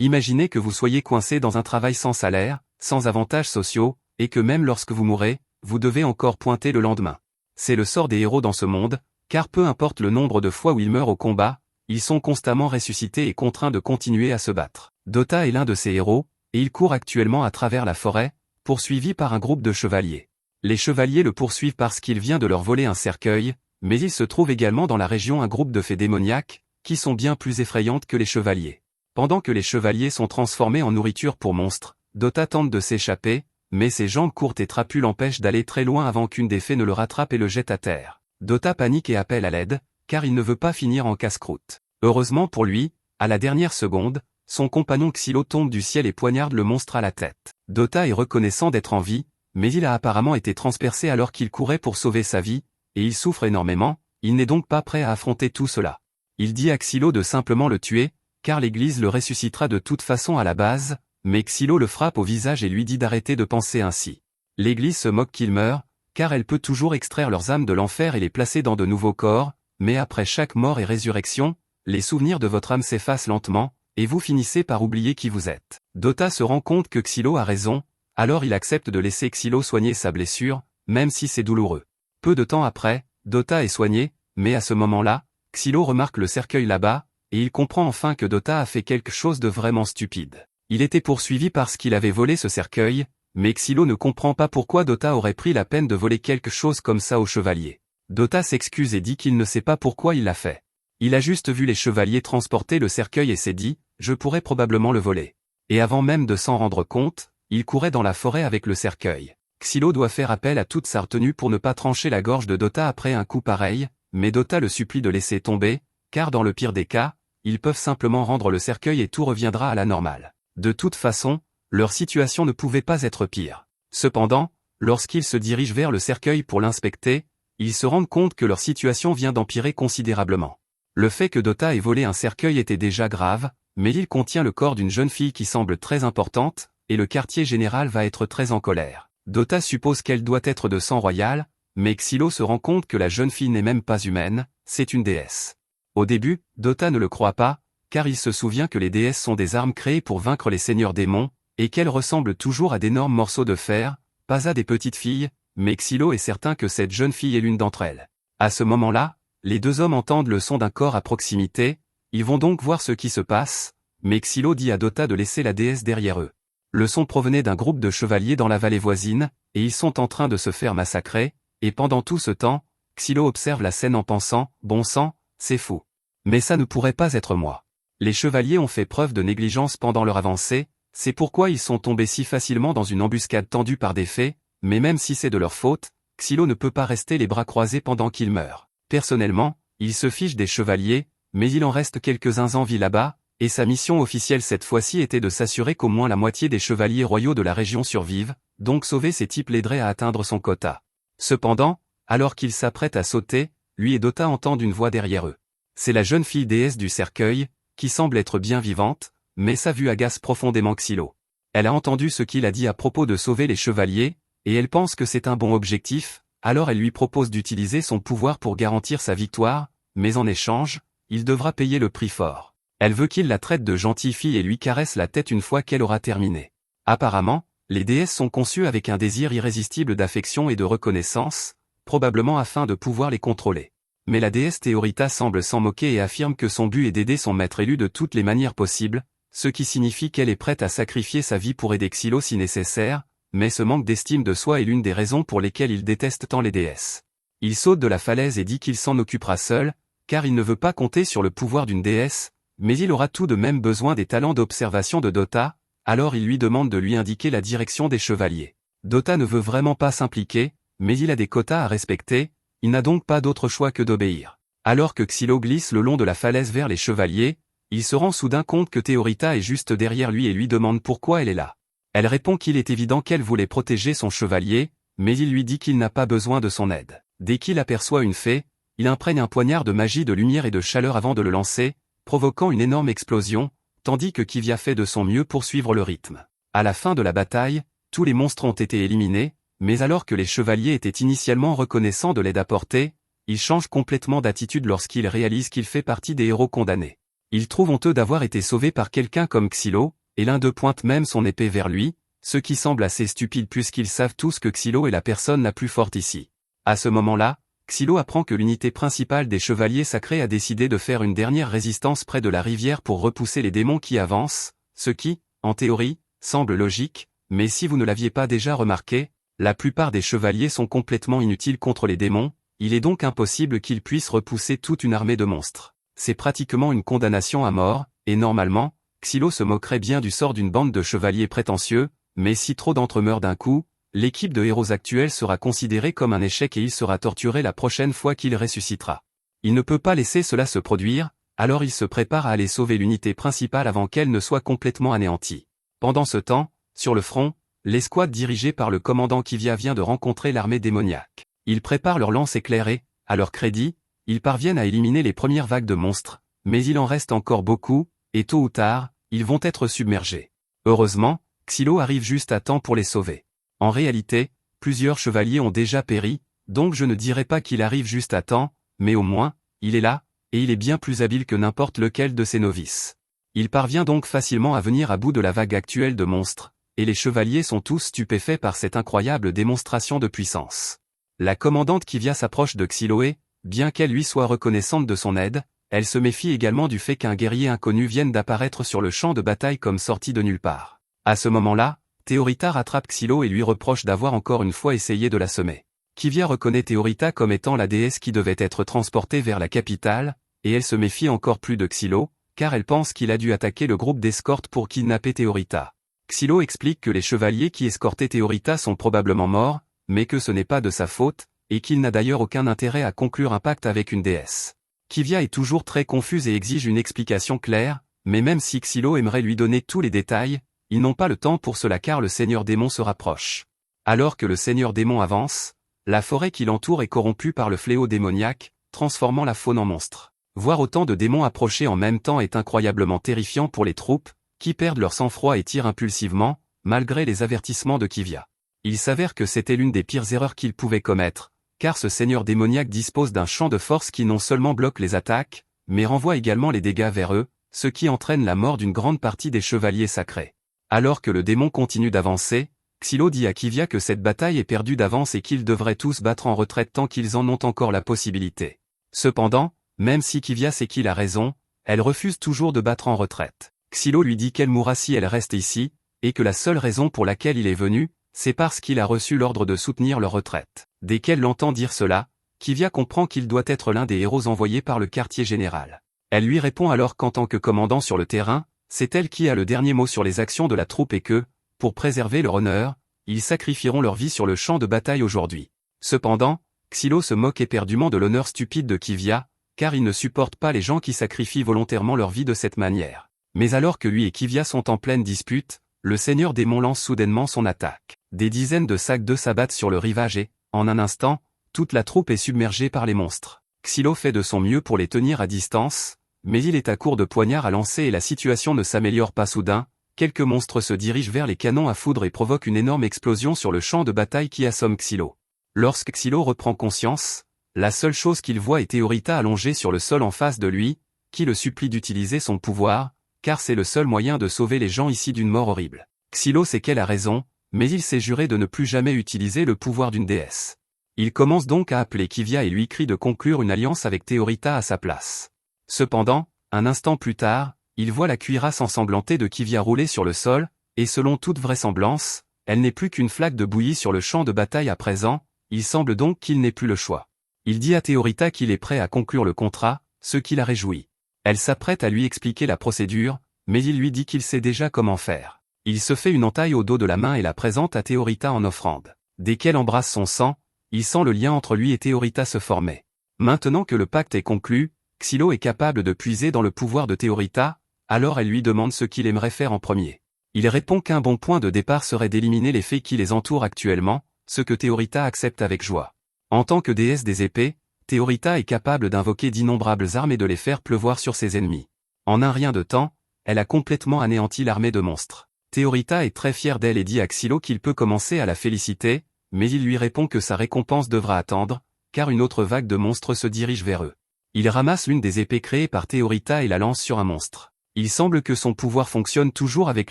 Imaginez que vous soyez coincé dans un travail sans salaire, sans avantages sociaux, et que même lorsque vous mourrez, vous devez encore pointer le lendemain. C'est le sort des héros dans ce monde, car peu importe le nombre de fois où ils meurent au combat, ils sont constamment ressuscités et contraints de continuer à se battre. Dota est l'un de ces héros, et il court actuellement à travers la forêt, poursuivi par un groupe de chevaliers. Les chevaliers le poursuivent parce qu'il vient de leur voler un cercueil, mais il se trouve également dans la région un groupe de fées démoniaques, qui sont bien plus effrayantes que les chevaliers. Pendant que les chevaliers sont transformés en nourriture pour monstres, Dota tente de s'échapper, mais ses jambes courtes et trapues l'empêchent d'aller très loin avant qu'une des fées ne le rattrape et le jette à terre. Dota panique et appelle à l'aide, car il ne veut pas finir en casse-croûte. Heureusement pour lui, à la dernière seconde, son compagnon Xylo tombe du ciel et poignarde le monstre à la tête. Dota est reconnaissant d'être en vie, mais il a apparemment été transpercé alors qu'il courait pour sauver sa vie, et il souffre énormément, il n'est donc pas prêt à affronter tout cela. Il dit à Xylo de simplement le tuer, car l'Église le ressuscitera de toute façon à la base, mais Xylo le frappe au visage et lui dit d'arrêter de penser ainsi. L'Église se moque qu'il meure, car elle peut toujours extraire leurs âmes de l'enfer et les placer dans de nouveaux corps, mais après chaque mort et résurrection, les souvenirs de votre âme s'effacent lentement, et vous finissez par oublier qui vous êtes. Dota se rend compte que Xylo a raison, alors il accepte de laisser Xylo soigner sa blessure, même si c'est douloureux. Peu de temps après, Dota est soigné, mais à ce moment-là, Xylo remarque le cercueil là-bas, et il comprend enfin que Dota a fait quelque chose de vraiment stupide. Il était poursuivi parce qu'il avait volé ce cercueil, mais Xylo ne comprend pas pourquoi Dota aurait pris la peine de voler quelque chose comme ça aux chevaliers. Dota s'excuse et dit qu'il ne sait pas pourquoi il l'a fait. Il a juste vu les chevaliers transporter le cercueil et s'est dit « je pourrais probablement le voler ». Et avant même de s'en rendre compte, il courait dans la forêt avec le cercueil. Xylo doit faire appel à toute sa retenue pour ne pas trancher la gorge de Dota après un coup pareil, mais Dota le supplie de laisser tomber, car dans le pire des cas, ils peuvent simplement rendre le cercueil et tout reviendra à la normale. De toute façon, leur situation ne pouvait pas être pire. Cependant, lorsqu'ils se dirigent vers le cercueil pour l'inspecter, ils se rendent compte que leur situation vient d'empirer considérablement. Le fait que Dota ait volé un cercueil était déjà grave, mais il contient le corps d'une jeune fille qui semble très importante, et le quartier général va être très en colère. Dota suppose qu'elle doit être de sang royal, mais Xylo se rend compte que la jeune fille n'est même pas humaine, c'est une déesse. Au début, Dota ne le croit pas, car il se souvient que les déesses sont des armes créées pour vaincre les seigneurs démons, et qu'elles ressemblent toujours à d'énormes morceaux de fer, pas à des petites filles, mais Xylo est certain que cette jeune fille est l'une d'entre elles. À ce moment-là, les deux hommes entendent le son d'un corps à proximité, ils vont donc voir ce qui se passe, mais Xylo dit à Dota de laisser la déesse derrière eux. Le son provenait d'un groupe de chevaliers dans la vallée voisine, et ils sont en train de se faire massacrer, et pendant tout ce temps, Xylo observe la scène en pensant « bon sang, c'est fou. Mais ça ne pourrait pas être moi. » Les chevaliers ont fait preuve de négligence pendant leur avancée, c'est pourquoi ils sont tombés si facilement dans une embuscade tendue par des fées, mais même si c'est de leur faute, Xylo ne peut pas rester les bras croisés pendant qu'ils meurent. Personnellement, il se fiche des chevaliers, mais il en reste quelques-uns en vie là-bas, et sa mission officielle cette fois-ci était de s'assurer qu'au moins la moitié des chevaliers royaux de la région survivent, donc sauver ces types l'aiderait à atteindre son quota. Cependant, alors qu'il s'apprête à sauter, lui et Dota entendent une voix derrière eux. C'est la jeune fille déesse du cercueil, qui semble être bien vivante, mais sa vue agace profondément Xylo. Elle a entendu ce qu'il a dit à propos de sauver les chevaliers, et elle pense que c'est un bon objectif, alors elle lui propose d'utiliser son pouvoir pour garantir sa victoire, mais en échange, il devra payer le prix fort. Elle veut qu'il la traite de gentille fille et lui caresse la tête une fois qu'elle aura terminé. Apparemment, les déesses sont conçues avec un désir irrésistible d'affection et de reconnaissance, probablement afin de pouvoir les contrôler. Mais la déesse Théorita semble s'en moquer et affirme que son but est d'aider son maître élu de toutes les manières possibles, ce qui signifie qu'elle est prête à sacrifier sa vie pour aider Xylo si nécessaire, mais ce manque d'estime de soi est l'une des raisons pour lesquelles il déteste tant les déesses. Il saute de la falaise et dit qu'il s'en occupera seul, car il ne veut pas compter sur le pouvoir d'une déesse, mais il aura tout de même besoin des talents d'observation de Dota, alors il lui demande de lui indiquer la direction des chevaliers. Dota ne veut vraiment pas s'impliquer, mais il a des quotas à respecter, il n'a donc pas d'autre choix que d'obéir. Alors que Xylo glisse le long de la falaise vers les chevaliers, il se rend soudain compte que Théorita est juste derrière lui et lui demande pourquoi elle est là. Elle répond qu'il est évident qu'elle voulait protéger son chevalier, mais il lui dit qu'il n'a pas besoin de son aide. Dès qu'il aperçoit une fée, il imprègne un poignard de magie de lumière et de chaleur avant de le lancer, provoquant une énorme explosion, tandis que Kivia fait de son mieux pour suivre le rythme. À la fin de la bataille, tous les monstres ont été éliminés, mais alors que les chevaliers étaient initialement reconnaissants de l'aide apportée, ils changent complètement d'attitude lorsqu'ils réalisent qu'il fait partie des héros condamnés. Il trouve honteux d'avoir été sauvé par quelqu'un comme Xylo, et l'un d'eux pointe même son épée vers lui, ce qui semble assez stupide puisqu'ils savent tous que Xylo est la personne la plus forte ici. À ce moment-là, Xylo apprend que l'unité principale des chevaliers sacrés a décidé de faire une dernière résistance près de la rivière pour repousser les démons qui avancent, ce qui, en théorie, semble logique, mais si vous ne l'aviez pas déjà remarqué, la plupart des chevaliers sont complètement inutiles contre les démons, il est donc impossible qu'ils puissent repousser toute une armée de monstres. C'est pratiquement une condamnation à mort, et normalement, Xylo se moquerait bien du sort d'une bande de chevaliers prétentieux, mais si trop d'entre eux meurent d'un coup, l'équipe de héros actuels sera considérée comme un échec et il sera torturé la prochaine fois qu'il ressuscitera. Il ne peut pas laisser cela se produire, alors il se prépare à aller sauver l'unité principale avant qu'elle ne soit complètement anéantie. Pendant ce temps, sur le front, l'escouade dirigée par le commandant Kivia vient de rencontrer l'armée démoniaque. Ils préparent leurs lances éclairées et, à leur crédit, ils parviennent à éliminer les premières vagues de monstres, mais il en reste encore beaucoup, et tôt ou tard, ils vont être submergés. Heureusement, Xylo arrive juste à temps pour les sauver. En réalité, plusieurs chevaliers ont déjà péri, donc je ne dirais pas qu'il arrive juste à temps, mais au moins, il est là, et il est bien plus habile que n'importe lequel de ses novices. Il parvient donc facilement à venir à bout de la vague actuelle de monstres, et les chevaliers sont tous stupéfaits par cette incroyable démonstration de puissance. La commandante Kivia s'approche de Xylo et, bien qu'elle lui soit reconnaissante de son aide, elle se méfie également du fait qu'un guerrier inconnu vienne d'apparaître sur le champ de bataille comme sorti de nulle part. À ce moment-là, Théorita rattrape Xylo et lui reproche d'avoir encore une fois essayé de la semer. Kivia reconnaît Théorita comme étant la déesse qui devait être transportée vers la capitale, et elle se méfie encore plus de Xylo, car elle pense qu'il a dû attaquer le groupe d'escorte pour kidnapper Théorita. Xylo explique que les chevaliers qui escortaient Théorita sont probablement morts, mais que ce n'est pas de sa faute, et qu'il n'a d'ailleurs aucun intérêt à conclure un pacte avec une déesse. Kivia est toujours très confuse et exige une explication claire, mais même si Xylo aimerait lui donner tous les détails, ils n'ont pas le temps pour cela car le Seigneur Démon se rapproche. Alors que le Seigneur Démon avance, la forêt qui l'entoure est corrompue par le fléau démoniaque, transformant la faune en monstre. Voir autant de démons approcher en même temps est incroyablement terrifiant pour les troupes, qui perdent leur sang-froid et tirent impulsivement, malgré les avertissements de Kivia. Il s'avère que c'était l'une des pires erreurs qu'ils pouvaient commettre, car ce seigneur démoniaque dispose d'un champ de force qui non seulement bloque les attaques, mais renvoie également les dégâts vers eux, ce qui entraîne la mort d'une grande partie des chevaliers sacrés. Alors que le démon continue d'avancer, Xylo dit à Kivia que cette bataille est perdue d'avance et qu'ils devraient tous battre en retraite tant qu'ils en ont encore la possibilité. Cependant, même si Kivia sait qu'il a raison, elle refuse toujours de battre en retraite. Xylo lui dit qu'elle mourra si elle reste ici, et que la seule raison pour laquelle il est venu, c'est parce qu'il a reçu l'ordre de soutenir leur retraite. Dès qu'elle l'entend dire cela, Kivia comprend qu'il doit être l'un des héros envoyés par le quartier général. Elle lui répond alors qu'en tant que commandant sur le terrain, c'est elle qui a le dernier mot sur les actions de la troupe et que, pour préserver leur honneur, ils sacrifieront leur vie sur le champ de bataille aujourd'hui. Cependant, Xylo se moque éperdument de l'honneur stupide de Kivia, car il ne supporte pas les gens qui sacrifient volontairement leur vie de cette manière. Mais alors que lui et Kivia sont en pleine dispute, le seigneur démon lance soudainement son attaque. Des dizaines de sacs d'œufs s'abattent sur le rivage et, en un instant, toute la troupe est submergée par les monstres. Xylo fait de son mieux pour les tenir à distance, mais il est à court de poignards à lancer et la situation ne s'améliore pas soudain. Quelques monstres se dirigent vers les canons à foudre et provoquent une énorme explosion sur le champ de bataille qui assomme Xylo. Lorsque Xylo reprend conscience, la seule chose qu'il voit est Théorita allongée sur le sol en face de lui, qui le supplie d'utiliser son pouvoir, car c'est le seul moyen de sauver les gens ici d'une mort horrible. Xylo sait qu'elle a raison, mais il s'est juré de ne plus jamais utiliser le pouvoir d'une déesse. Il commence donc à appeler Kivia et lui crie de conclure une alliance avec Théorita à sa place. Cependant, un instant plus tard, il voit la cuirasse ensanglantée de Kivia rouler sur le sol, et selon toute vraisemblance, elle n'est plus qu'une flaque de bouillie sur le champ de bataille à présent, il semble donc qu'il n'ait plus le choix. Il dit à Théorita qu'il est prêt à conclure le contrat, ce qui la réjouit. Elle s'apprête à lui expliquer la procédure, mais il lui dit qu'il sait déjà comment faire. Il se fait une entaille au dos de la main et la présente à Théorita en offrande. Dès qu'elle embrasse son sang, il sent le lien entre lui et Théorita se former. Maintenant que le pacte est conclu, Xylo est capable de puiser dans le pouvoir de Théorita, alors elle lui demande ce qu'il aimerait faire en premier. Il répond qu'un bon point de départ serait d'éliminer les fées qui les entourent actuellement, ce que Théorita accepte avec joie. En tant que déesse des épées, Théorita est capable d'invoquer d'innombrables armes et de les faire pleuvoir sur ses ennemis. En un rien de temps, elle a complètement anéanti l'armée de monstres. Théorita est très fière d'elle et dit à Xylo qu'il peut commencer à la féliciter, mais il lui répond que sa récompense devra attendre, car une autre vague de monstres se dirige vers eux. Il ramasse l'une des épées créées par Théorita et la lance sur un monstre. Il semble que son pouvoir fonctionne toujours avec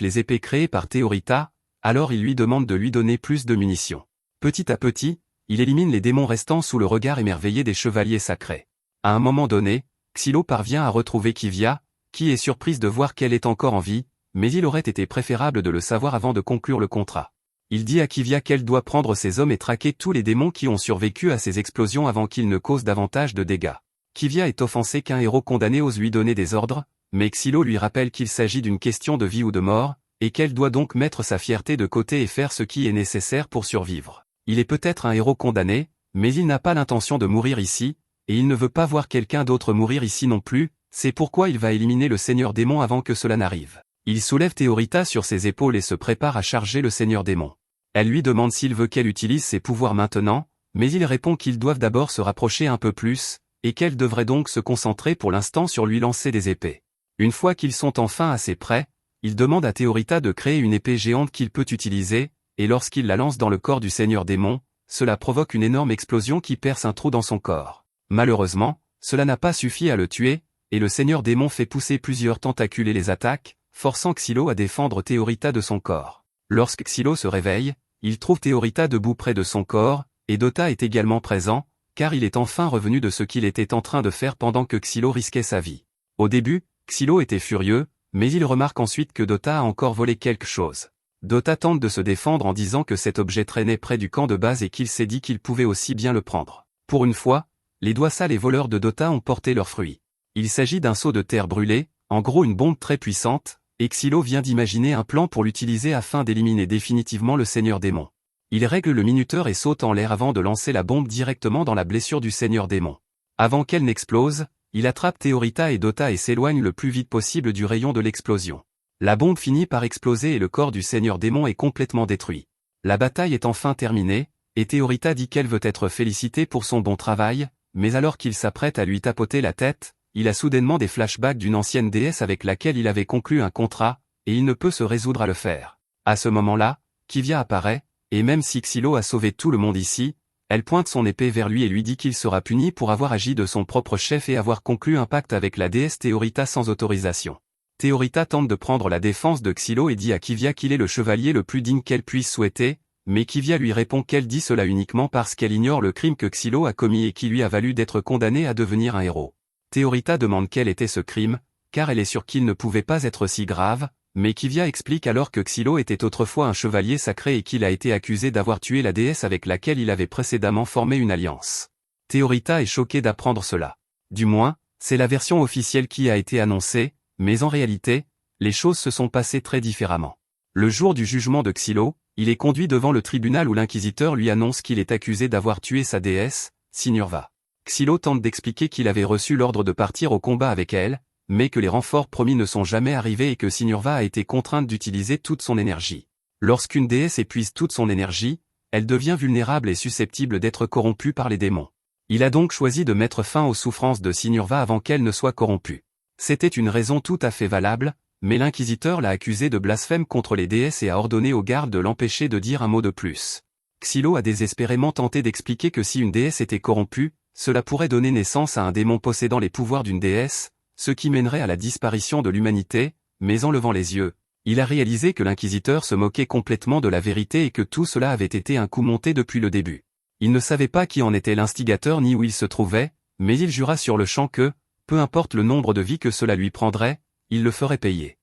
les épées créées par Théorita, alors il lui demande de lui donner plus de munitions. Petit à petit, il élimine les démons restants sous le regard émerveillé des chevaliers sacrés. À un moment donné, Xylo parvient à retrouver Kivia, qui est surprise de voir qu'elle est encore en vie, mais il aurait été préférable de le savoir avant de conclure le contrat. Il dit à Kivia qu'elle doit prendre ses hommes et traquer tous les démons qui ont survécu à ces explosions avant qu'ils ne causent davantage de dégâts. Kivia est offensée qu'un héros condamné ose lui donner des ordres, mais Xylo lui rappelle qu'il s'agit d'une question de vie ou de mort, et qu'elle doit donc mettre sa fierté de côté et faire ce qui est nécessaire pour survivre. Il est peut-être un héros condamné, mais il n'a pas l'intention de mourir ici, et il ne veut pas voir quelqu'un d'autre mourir ici non plus, c'est pourquoi il va éliminer le Seigneur Démon avant que cela n'arrive. Il soulève Théorita sur ses épaules et se prépare à charger le Seigneur Démon. Elle lui demande s'il veut qu'elle utilise ses pouvoirs maintenant, mais il répond qu'ils doivent d'abord se rapprocher un peu plus, et qu'elle devrait donc se concentrer pour l'instant sur lui lancer des épées. Une fois qu'ils sont enfin assez près, il demande à Théorita de créer une épée géante qu'il peut utiliser, et lorsqu'il la lance dans le corps du Seigneur Démon, cela provoque une énorme explosion qui perce un trou dans son corps. Malheureusement, cela n'a pas suffi à le tuer, et le Seigneur Démon fait pousser plusieurs tentacules et les attaque, forçant Xylo à défendre Théorita de son corps. Lorsque Xylo se réveille, il trouve Théorita debout près de son corps, et Dota est également présent, car il est enfin revenu de ce qu'il était en train de faire pendant que Xylo risquait sa vie. Au début, Xylo était furieux, mais il remarque ensuite que Dota a encore volé quelque chose. Dota tente de se défendre en disant que cet objet traînait près du camp de base et qu'il s'est dit qu'il pouvait aussi bien le prendre. Pour une fois, les doigts sales et voleurs de Dota ont porté leurs fruits. Il s'agit d'un seau de terre brûlée, en gros une bombe très puissante, et Xylo vient d'imaginer un plan pour l'utiliser afin d'éliminer définitivement le Seigneur Démon. Il règle le minuteur et saute en l'air avant de lancer la bombe directement dans la blessure du Seigneur Démon. Avant qu'elle n'explose, il attrape Théorita et Dota et s'éloigne le plus vite possible du rayon de l'explosion. La bombe finit par exploser et le corps du Seigneur Démon est complètement détruit. La bataille est enfin terminée, et Théorita dit qu'elle veut être félicitée pour son bon travail, mais alors qu'il s'apprête à lui tapoter la tête, il a soudainement des flashbacks d'une ancienne déesse avec laquelle il avait conclu un contrat, et il ne peut se résoudre à le faire. À ce moment-là, Kivia apparaît, et même si Xylo a sauvé tout le monde ici, elle pointe son épée vers lui et lui dit qu'il sera puni pour avoir agi de son propre chef et avoir conclu un pacte avec la déesse Théorita sans autorisation. Théorita tente de prendre la défense de Xylo et dit à Kivia qu'il est le chevalier le plus digne qu'elle puisse souhaiter, mais Kivia lui répond qu'elle dit cela uniquement parce qu'elle ignore le crime que Xylo a commis et qui lui a valu d'être condamné à devenir un héros. Théorita demande quel était ce crime, car elle est sûre qu'il ne pouvait pas être si grave, mais Kivia explique alors que Xylo était autrefois un chevalier sacré et qu'il a été accusé d'avoir tué la déesse avec laquelle il avait précédemment formé une alliance. Théorita est choquée d'apprendre cela. Du moins, c'est la version officielle qui a été annoncée, mais en réalité, les choses se sont passées très différemment. Le jour du jugement de Xylo, il est conduit devant le tribunal où l'inquisiteur lui annonce qu'il est accusé d'avoir tué sa déesse, Sinurva. Xylo tente d'expliquer qu'il avait reçu l'ordre de partir au combat avec elle, mais que les renforts promis ne sont jamais arrivés et que Sinurva a été contrainte d'utiliser toute son énergie. Lorsqu'une déesse épuise toute son énergie, elle devient vulnérable et susceptible d'être corrompue par les démons. Il a donc choisi de mettre fin aux souffrances de Sinurva avant qu'elle ne soit corrompue. C'était une raison tout à fait valable, mais l'inquisiteur l'a accusé de blasphème contre les déesses et a ordonné aux gardes de l'empêcher de dire un mot de plus. Xylo a désespérément tenté d'expliquer que si une déesse était corrompue, cela pourrait donner naissance à un démon possédant les pouvoirs d'une déesse, ce qui mènerait à la disparition de l'humanité, mais en levant les yeux, il a réalisé que l'inquisiteur se moquait complètement de la vérité et que tout cela avait été un coup monté depuis le début. Il ne savait pas qui en était l'instigateur ni où il se trouvait, mais il jura sur le champ que, peu importe le nombre de vies que cela lui prendrait, il le ferait payer.